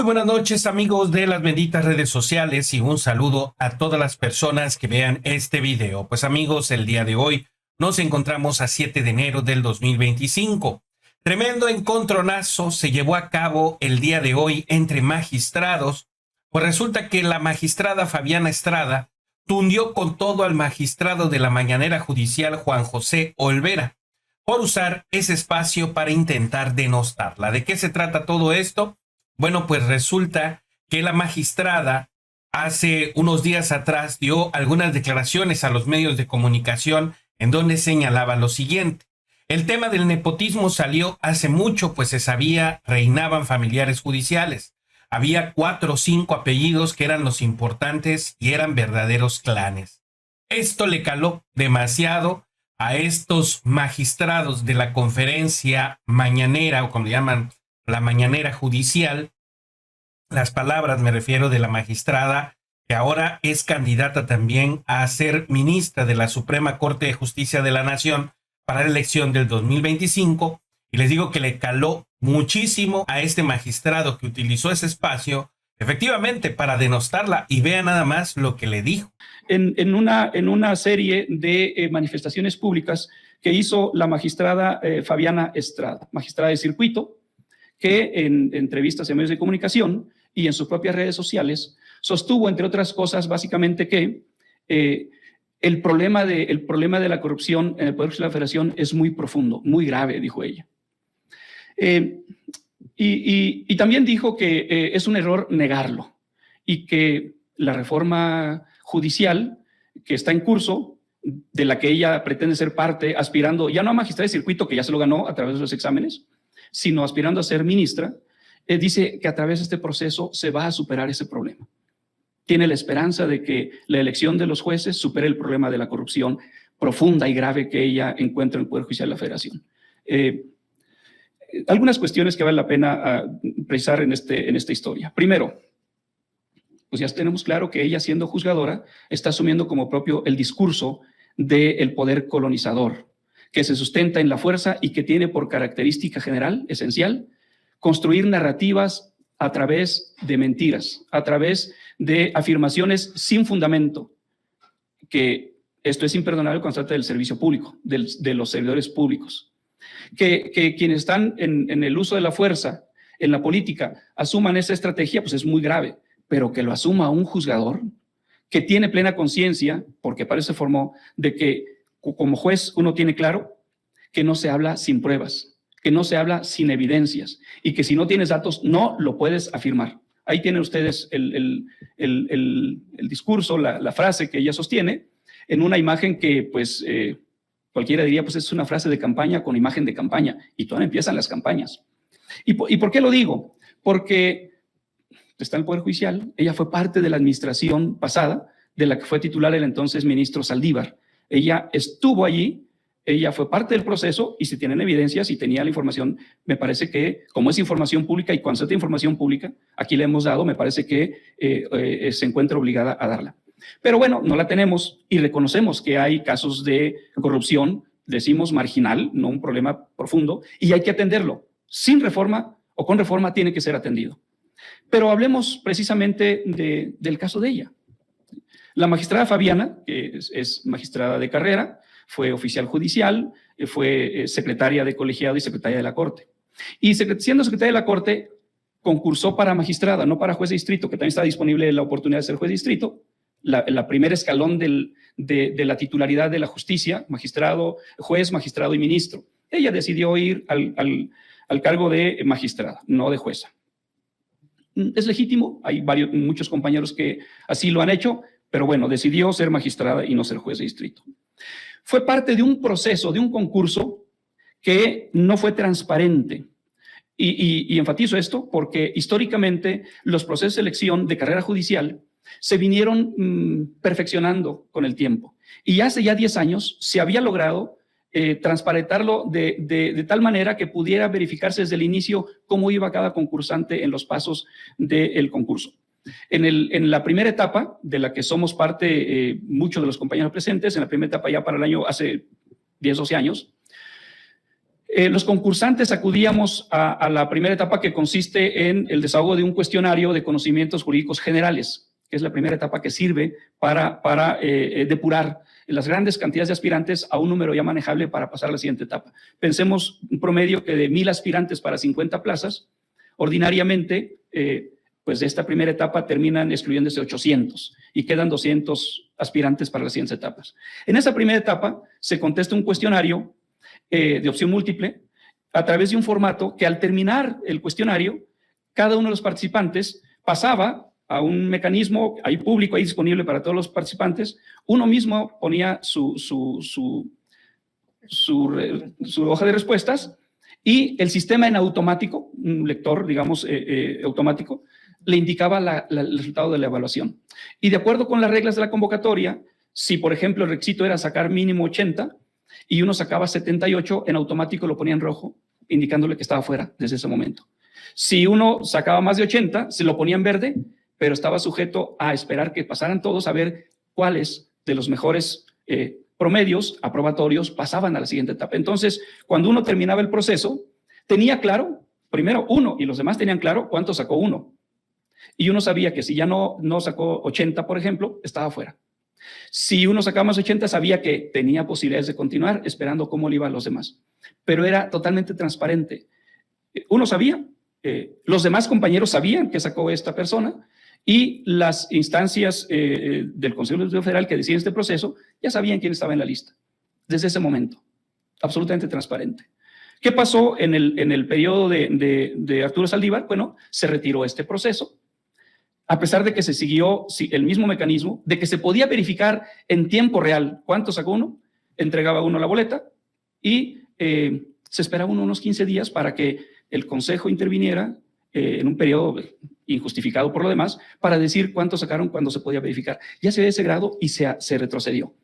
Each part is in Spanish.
Muy buenas noches, amigos de las benditas redes sociales, y un saludo a todas las personas que vean este video. Pues amigos, el día de hoy nos encontramos a 7 de enero del 2025. Tremendo encontronazo se llevó a cabo el día de hoy entre magistrados, pues resulta que la magistrada Fabiana Estrada tundió con todo al magistrado de la Mañanera Judicial Juan José Olvera por usar ese espacio para intentar denostarla. ¿De qué se trata todo esto? Bueno, pues resulta que la magistrada hace unos días atrás dio algunas declaraciones a los medios de comunicación en donde señalaba lo siguiente. El tema del nepotismo salió hace mucho, pues se sabía, reinaban familiares judiciales. Había 4 o 5 apellidos que eran los importantes y eran verdaderos clanes. Esto le caló demasiado a estos magistrados de la conferencia mañanera, o como le llaman, la Mañanera Judicial. Las palabras, me refiero, de la magistrada, que ahora es candidata también a ser ministra de la Suprema Corte de Justicia de la Nación para la elección del 2025, y les digo que le caló muchísimo a este magistrado que utilizó ese espacio, efectivamente, para denostarla, y vea nada más lo que le dijo. En una serie de manifestaciones públicas que hizo la magistrada Fabiana Estrada, magistrada de circuito, que en entrevistas en medios de comunicación y en sus propias redes sociales sostuvo, entre otras cosas, básicamente que el problema de la corrupción en el Poder Judicial de la Federación es muy profundo, muy grave, dijo ella. Y también dijo que es un error negarlo y que la reforma judicial que está en curso, de la que ella pretende ser parte, aspirando ya no a magistrada de circuito, que ya se lo ganó a través de los exámenes, sino aspirando a ser ministra, dice que a través de este proceso se va a superar ese problema. Tiene la esperanza de que la elección de los jueces supere el problema de la corrupción profunda y grave que ella encuentra en el Poder Judicial de la Federación. Algunas cuestiones que vale la pena precisar en esta historia. Primero, pues ya tenemos claro que ella, siendo juzgadora, está asumiendo como propio el discurso del poder colonizador, que se sustenta en la fuerza y que tiene por característica general, esencial, construir narrativas a través de mentiras, a través de afirmaciones sin fundamento, que esto es imperdonable cuando se trata del servicio público, de los servidores públicos. Que quienes están en el uso de la fuerza, en la política, asuman esa estrategia, pues es muy grave, pero que lo asuma un juzgador que tiene plena conciencia, porque para eso se formó, de que como juez uno tiene claro que no se habla sin pruebas, que no se habla sin evidencias, y que si no tienes datos no lo puedes afirmar. Ahí tienen ustedes el discurso, la frase que ella sostiene, en una imagen que pues cualquiera diría pues es una frase de campaña con imagen de campaña, y todavía empiezan las campañas. ¿Y por qué lo digo? Porque está en el Poder Judicial, ella fue parte de la administración pasada, de la que fue titular el entonces ministro Saldívar. Ella estuvo allí, ella fue parte del proceso, y si tienen evidencias y tenía la información, me parece que, como es información pública y cuando se trata de información pública, aquí le hemos dado, me parece que se encuentra obligada a darla. Pero bueno, no la tenemos y reconocemos que hay casos de corrupción, decimos marginal, no un problema profundo, y hay que atenderlo. Sin reforma o con reforma tiene que ser atendido. Pero hablemos precisamente del caso de ella. La magistrada Fabiana, que es magistrada de carrera, fue oficial judicial, fue secretaria de colegiado y secretaria de la Corte. Y siendo secretaria de la Corte, concursó para magistrada, no para juez de distrito, que también está disponible la oportunidad de ser juez de distrito, la primer escalón de la titularidad de la justicia, magistrado, juez, magistrado y ministro. Ella decidió ir al cargo de magistrada, no de jueza. Es legítimo, hay muchos compañeros que así lo han hecho, pero bueno, decidió ser magistrada y no ser juez de distrito. Fue parte de un proceso, de un concurso que no fue transparente. Y enfatizo esto porque históricamente los procesos de selección de carrera judicial se vinieron perfeccionando con el tiempo. Y hace ya 10 años se había logrado transparentarlo de tal manera que pudiera verificarse desde el inicio cómo iba cada concursante en los pasos del concurso. En la primera etapa, de la que somos parte muchos de los compañeros presentes, en la primera etapa ya para el año, hace 10, 12 años, Los concursantes acudíamos a la primera etapa, que consiste en el desahogo de un cuestionario de conocimientos jurídicos generales, que es la primera etapa que sirve para depurar las grandes cantidades de aspirantes a un número ya manejable para pasar a la siguiente etapa. Pensemos un promedio que de 1,000 aspirantes para 50 plazas, ordinariamente, pues de esta primera etapa terminan excluyéndose 800 y quedan 200 aspirantes para las siguientes etapas. En esa primera etapa se contesta un cuestionario de opción múltiple a través de un formato que, al terminar el cuestionario, cada uno de los participantes pasaba a un mecanismo ahí público, ahí disponible para todos los participantes. Uno mismo ponía su hoja de respuestas, y el sistema en automático, un lector, digamos, automático, le indicaba el resultado de la evaluación. Y de acuerdo con las reglas de la convocatoria, si por ejemplo el requisito era sacar mínimo 80 y uno sacaba 78, en automático lo ponía en rojo, indicándole que estaba fuera desde ese momento. Si uno sacaba más de 80, se lo ponía en verde, pero estaba sujeto a esperar que pasaran todos a ver cuáles de los mejores promedios aprobatorios pasaban a la siguiente etapa. Entonces, cuando uno terminaba el proceso, tenía claro, primero uno, y los demás tenían claro cuánto sacó uno. Y uno sabía que si ya no sacó 80, por ejemplo, estaba fuera. Si uno sacaba más 80, sabía que tenía posibilidades de continuar, esperando cómo le iba a los demás. Pero era totalmente transparente. Uno sabía, los demás compañeros sabían que sacó esta persona, y las instancias del Consejo Legislativo Federal que deciden este proceso ya sabían quién estaba en la lista, desde ese momento. Absolutamente transparente. ¿Qué pasó en el periodo de Arturo Saldívar? Bueno, se retiró este proceso, a pesar de que se siguió el mismo mecanismo, de que se podía verificar en tiempo real cuánto sacó uno, entregaba uno la boleta y se esperaba unos 15 días para que el Consejo interviniera en un periodo injustificado por lo demás, para decir cuánto sacaron cuando se podía verificar. Ya se ve ese grado y se retrocedió.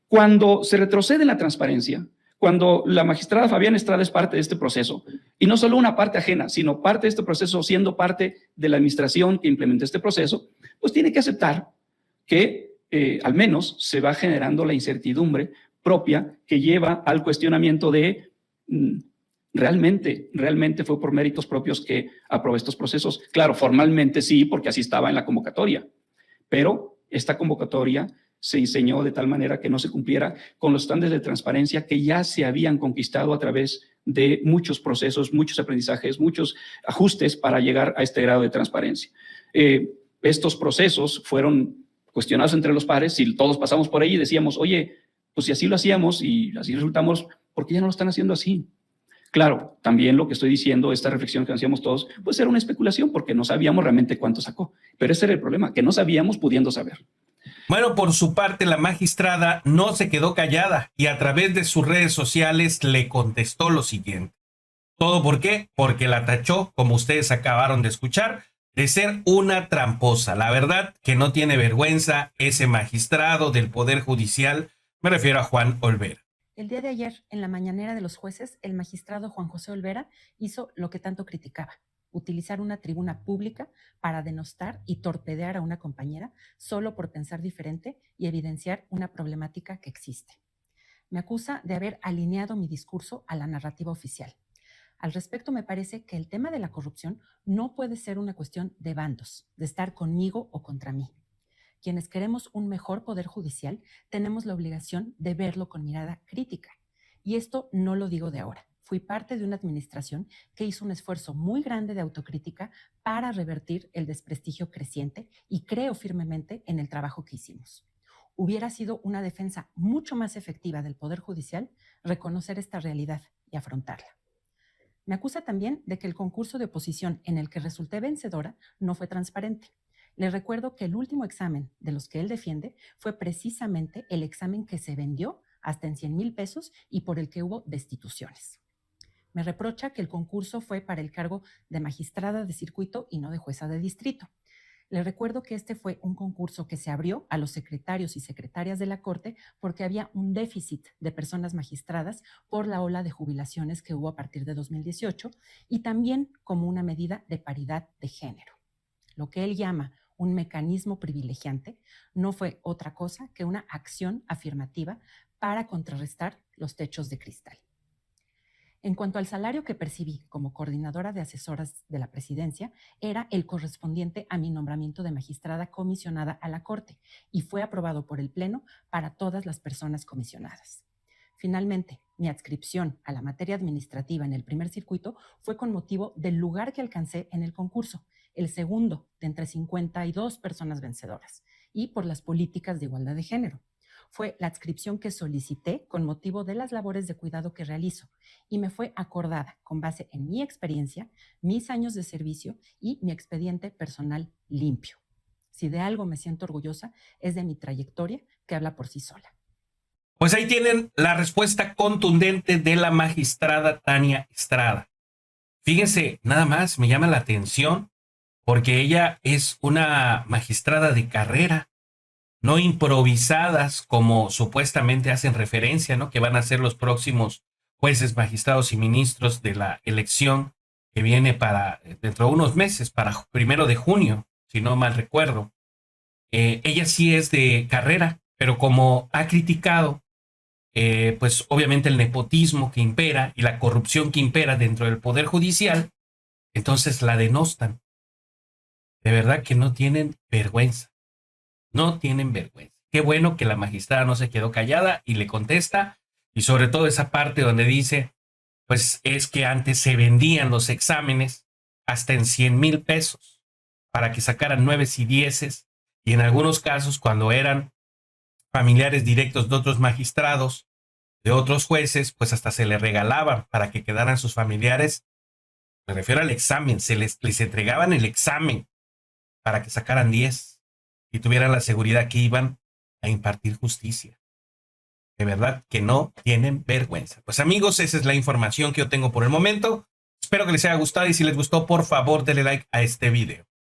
Cuando se retrocede en la transparencia, cuando la magistrada Fabiana Estrada es parte de este proceso, y no solo una parte ajena, sino parte de este proceso, siendo parte de la administración que implementó este proceso, pues tiene que aceptar que al menos se va generando la incertidumbre propia que lleva al cuestionamiento de ¿realmente fue por méritos propios que aprobó estos procesos? Claro, formalmente sí, porque así estaba en la convocatoria, pero esta convocatoria se diseñó de tal manera que no se cumpliera con los estándares de transparencia que ya se habían conquistado a través de muchos procesos, muchos aprendizajes, muchos ajustes para llegar a este grado de transparencia. Estos procesos fueron cuestionados entre los pares y todos pasamos por ahí y decíamos, oye, pues si así lo hacíamos y así resultamos, ¿por qué ya no lo están haciendo así? Claro, también lo que estoy diciendo, esta reflexión que hacíamos todos, pues era una especulación porque no sabíamos realmente cuánto sacó. Pero ese era el problema, que no sabíamos pudiendo saber. Bueno, por su parte, la magistrada no se quedó callada y a través de sus redes sociales le contestó lo siguiente. ¿Todo por qué? Porque la tachó, como ustedes acabaron de escuchar, de ser una tramposa. La verdad que no tiene vergüenza ese magistrado del Poder Judicial, me refiero a Juan Olvera. El día de ayer, en la mañanera de los jueces, el magistrado Juan José Olvera hizo lo que tanto criticaba: utilizar una tribuna pública para denostar y torpedear a una compañera solo por pensar diferente y evidenciar una problemática que existe. Me acusa de haber alineado mi discurso a la narrativa oficial. Al respecto, me parece que el tema de la corrupción no puede ser una cuestión de bandos, de estar conmigo o contra mí. Quienes queremos un mejor poder judicial tenemos la obligación de verlo con mirada crítica. Y esto no lo digo de ahora. Fui parte de una administración que hizo un esfuerzo muy grande de autocrítica para revertir el desprestigio creciente y creo firmemente en el trabajo que hicimos. Hubiera sido una defensa mucho más efectiva del Poder Judicial reconocer esta realidad y afrontarla. Me acusa también de que el concurso de oposición en el que resulté vencedora no fue transparente. Les recuerdo que el último examen de los que él defiende fue precisamente el examen que se vendió hasta en 100,000 pesos y por el que hubo destituciones. Me reprocha que el concurso fue para el cargo de magistrada de circuito y no de jueza de distrito. Les recuerdo que este fue un concurso que se abrió a los secretarios y secretarias de la Corte porque había un déficit de personas magistradas por la ola de jubilaciones que hubo a partir de 2018 y también como una medida de paridad de género. Lo que él llama un mecanismo privilegiante no fue otra cosa que una acción afirmativa para contrarrestar los techos de cristal. En cuanto al salario que percibí como coordinadora de asesoras de la presidencia, era el correspondiente a mi nombramiento de magistrada comisionada a la Corte y fue aprobado por el Pleno para todas las personas comisionadas. Finalmente, mi adscripción a la materia administrativa en el primer circuito fue con motivo del lugar que alcancé en el concurso, el segundo de entre 52 personas vencedoras, y por las políticas de igualdad de género. Fue la adscripción que solicité con motivo de las labores de cuidado que realizo y me fue acordada con base en mi experiencia, mis años de servicio y mi expediente personal limpio. Si de algo me siento orgullosa es de mi trayectoria que habla por sí sola. Pues ahí tienen la respuesta contundente de la magistrada Tania Estrada. Fíjense, nada más me llama la atención porque ella es una magistrada de carrera, no improvisadas como supuestamente hacen referencia, ¿no? Que van a ser los próximos jueces, magistrados y ministros de la elección que viene para dentro de unos meses, para 1 de junio, si no mal recuerdo. Ella sí es de carrera, pero como ha criticado, pues obviamente el nepotismo que impera y la corrupción que impera dentro del Poder Judicial, entonces la denostan. De verdad que no tienen vergüenza. No tienen vergüenza. Qué bueno que la magistrada no se quedó callada y le contesta. Y sobre todo esa parte donde dice, pues es que antes se vendían los exámenes hasta en 100,000 pesos para que sacaran 9 y 10. Y en algunos casos, cuando eran familiares directos de otros magistrados, de otros jueces, pues hasta se les regalaban para que quedaran sus familiares. Me refiero al examen, les entregaban el examen para que sacaran 10 y tuvieran la seguridad que iban a impartir justicia. De verdad que no tienen vergüenza. Pues amigos, esa es la información que yo tengo por el momento. Espero que les haya gustado y si les gustó, por favor, denle like a este video.